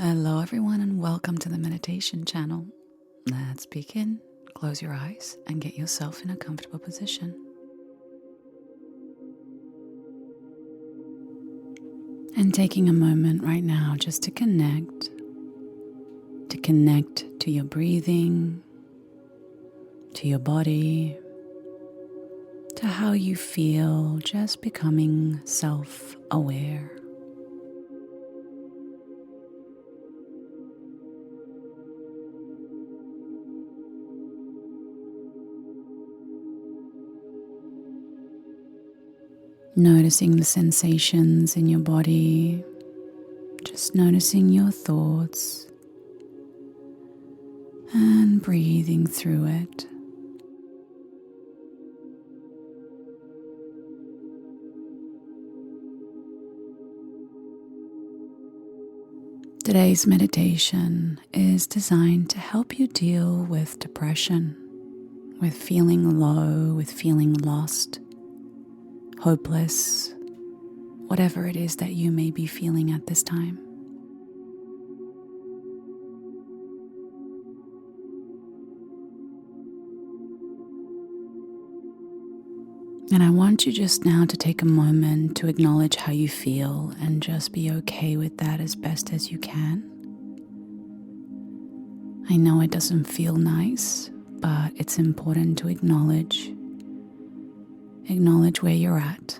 Hello everyone and welcome to the meditation channel. Let's begin. Close your eyes and get yourself in a comfortable position. And taking a moment right now just to connect to your breathing, to your body, to how you feel, just becoming self-aware. Noticing the sensations in your body, just noticing your thoughts and breathing through it. Today's meditation is designed to help you deal with depression, with feeling low, with feeling lost, hopeless, whatever it is that you may be feeling at this time. And I want you just now to take a moment to acknowledge how you feel and just be okay with that as best as you can. I know it doesn't feel nice, but it's important to acknowledge where you're at.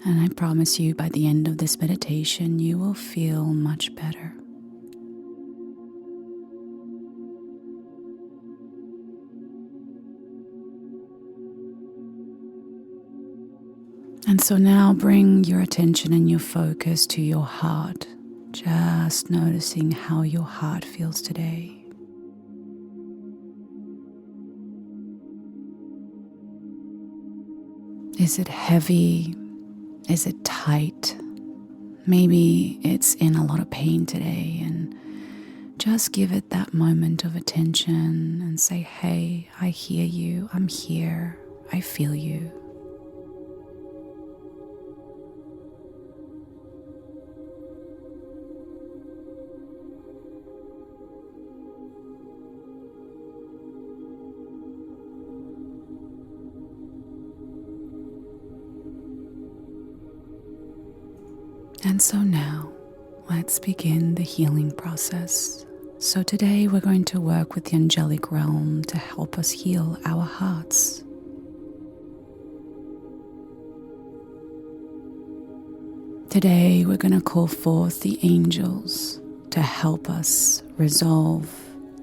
And I promise you, by the end of this meditation, you will feel much better. And so now bring your attention and your focus to your heart, just noticing how your heart feels today. Is it heavy? Is it tight? Maybe it's in a lot of pain today, and just give it that moment of attention and say, hey, I hear you, I'm here, I feel you. And so now, let's begin the healing process. So today we're going to work with the angelic realm to help us heal our hearts. Today we're going to call forth the angels to help us resolve,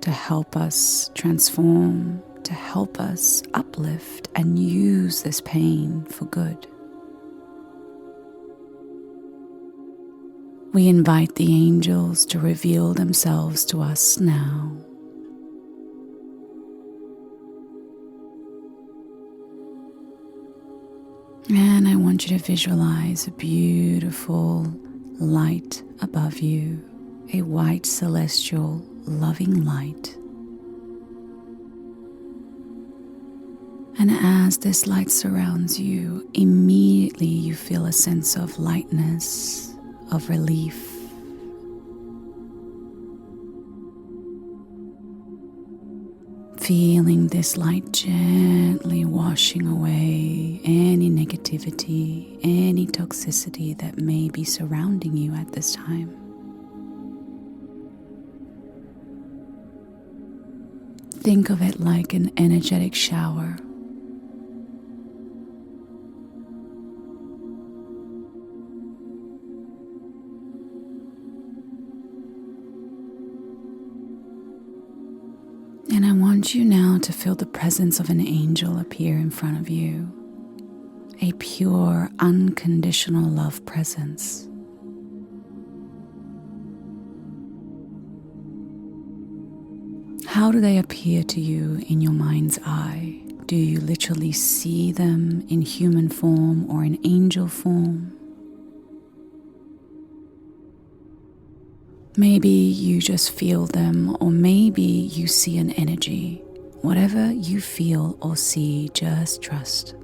to help us transform, to help us uplift and use this pain for good. We invite the angels to reveal themselves to us now. And I want you to visualize a beautiful light above you, a white celestial loving light. And as this light surrounds you, immediately you feel a sense of lightness, of relief. Feeling this light gently washing away any negativity, any toxicity that may be surrounding you at this time. Think of it like an energetic shower. And I want you now to feel the presence of an angel appear in front of you, a pure, unconditional love presence. How do they appear to you in your mind's eye? Do you literally see them in human form or in angel form? Maybe you just feel them, or maybe you see an energy. Whatever you feel or see, just trust.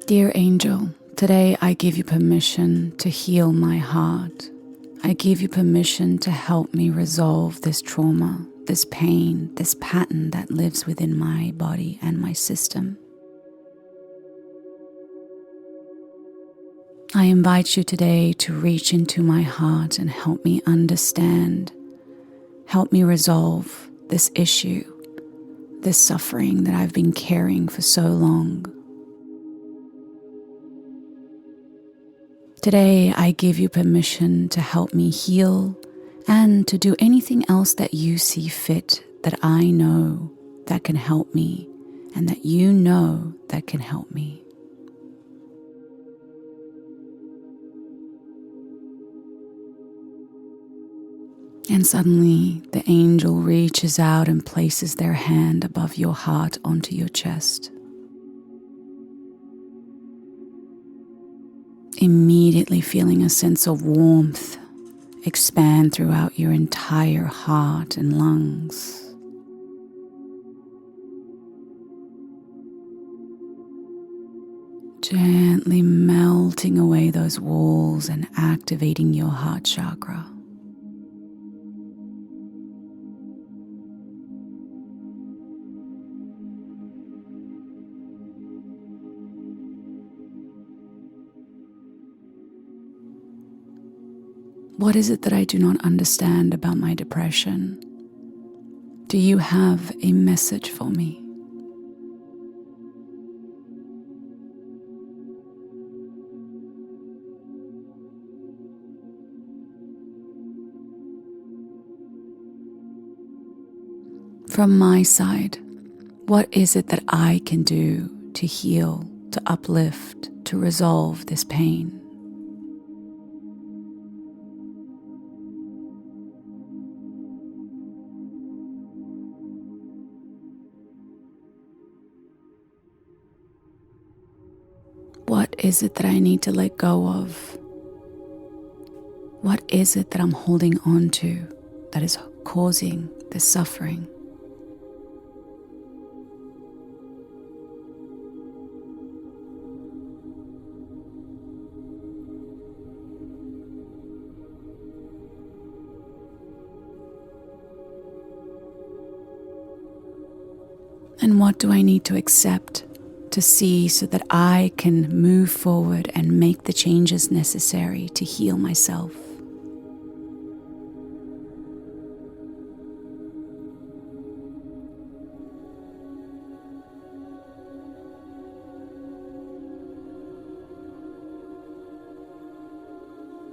Dear angel, today I give you permission to heal my heart. I give you permission to help me resolve this trauma, this pain, this pattern that lives within my body and my system. I invite you today to reach into my heart and help me understand, help me resolve this issue, this suffering that I've been carrying for so long. Today, I give you permission to help me heal and to do anything else that you see fit that I know that can help me and that you know that can help me. And suddenly, the angel reaches out and places their hand above your heart onto your chest. Immediately feeling a sense of warmth expand throughout your entire heart and lungs. Gently melting away those walls and activating your heart chakra. What is it that I do not understand about my depression? Do you have a message for me? From my side, what is it that I can do to heal, to uplift, to resolve this pain? What is it that I need to let go of? What is it that I'm holding on to that is causing this suffering? And what do I need to accept, to see, so that I can move forward and make the changes necessary to heal myself?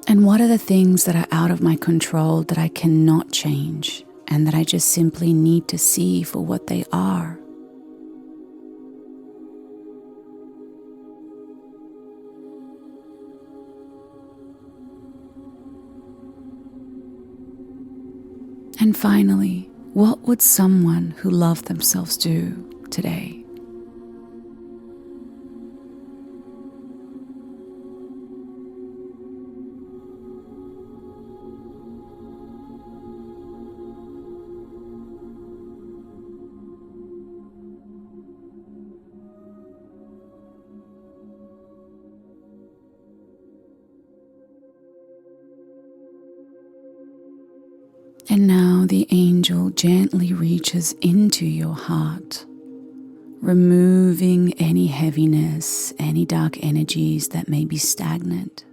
And what are the things that are out of my control that I cannot change and that I just simply need to see for what they are? And finally, what would someone who loved themselves do today? And now the angel gently reaches into your heart, removing any heaviness, any dark energies that may be stagnant.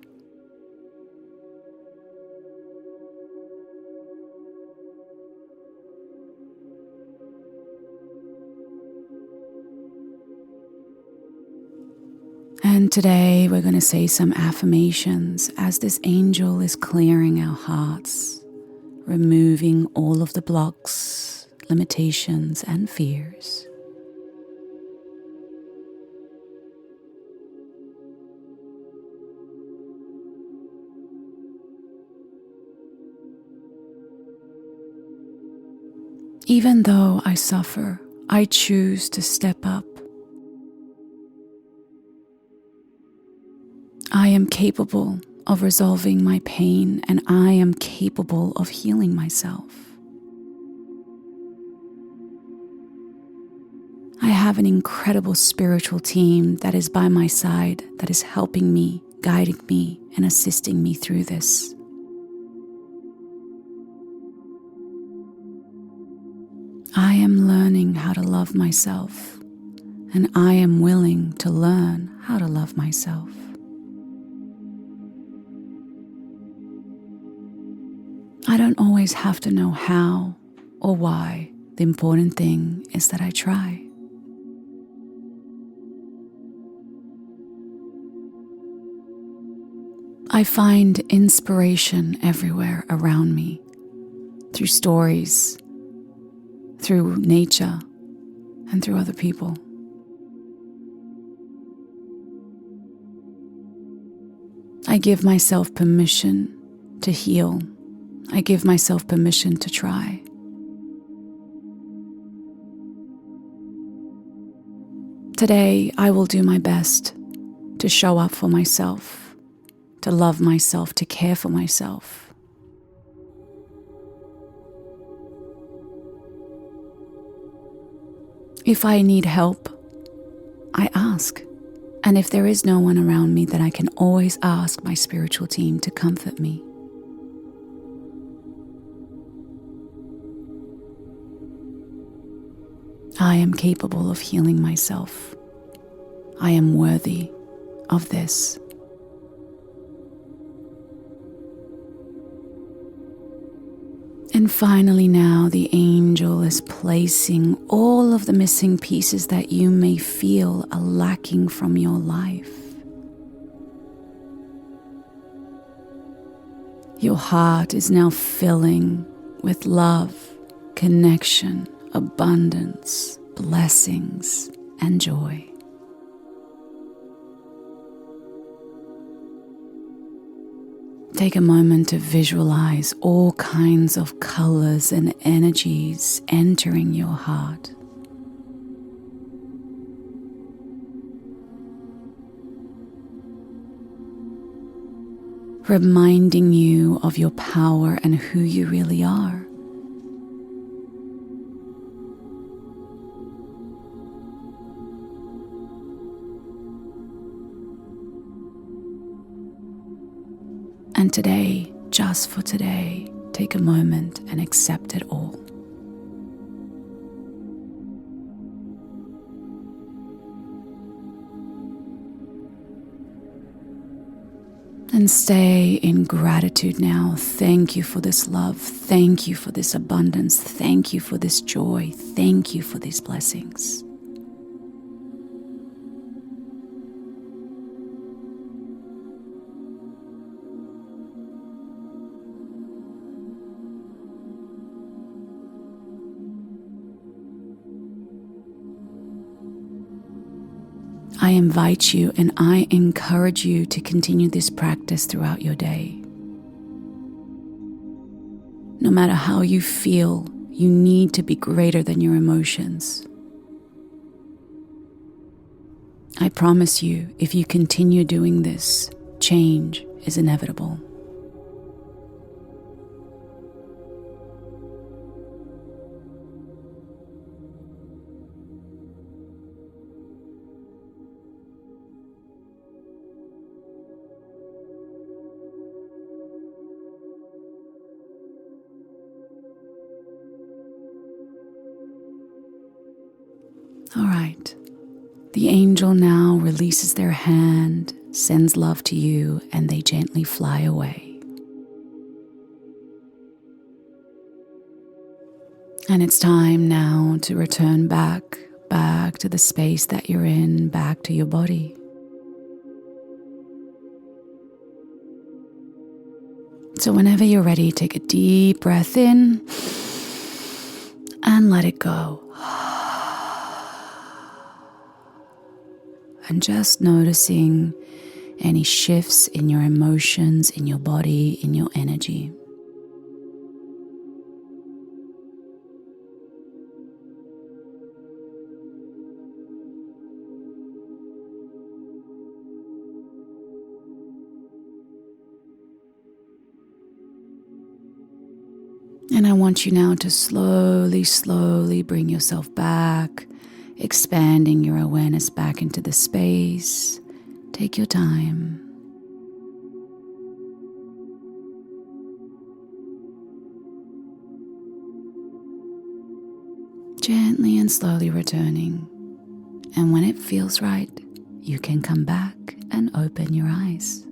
And today we're going to say some affirmations as this angel is clearing our hearts, removing all of the blocks, limitations, and fears. Even though I suffer, I choose to step up. I am capable of resolving my pain, and I am capable of healing myself. I have an incredible spiritual team that is by my side, that is helping me, guiding me, and assisting me through this. I am learning how to love myself, and I am willing to learn how to love myself. I don't always have to know how or why. The important thing is that I try. I find inspiration everywhere around me, through stories, through nature, and through other people. I give myself permission to heal. I give myself permission to try. Today, I will do my best to show up for myself, to love myself, to care for myself. If I need help, I ask. And if there is no one around me, then I can always ask my spiritual team to comfort me. I am capable of healing myself. I am worthy of this. And finally now, the angel is placing all of the missing pieces that you may feel are lacking from your life. Your heart is now filling with love, connection, abundance, blessings, and joy. Take a moment to visualize all kinds of colors and energies entering your heart. Reminding you of your power and who you really are. And today, just for today, take a moment and accept it all. And stay in gratitude now. Thank you for this love. Thank you for this abundance. Thank you for this joy. Thank you for these blessings. I invite you and I encourage you to continue this practice throughout your day. No matter how you feel, you need to be greater than your emotions. I promise you, if you continue doing this, change is inevitable. All right, the angel now releases their hand, sends love to you, and they gently fly away. And it's time now to return back to the space that you're in, back to your body. So whenever you're ready, take a deep breath in and let it go. And just noticing any shifts in your emotions, in your body, in your energy. And I want you now to slowly bring yourself back expanding your awareness back into the space. Take your time. Gently and slowly returning. And when it feels right, you can come back and open your eyes.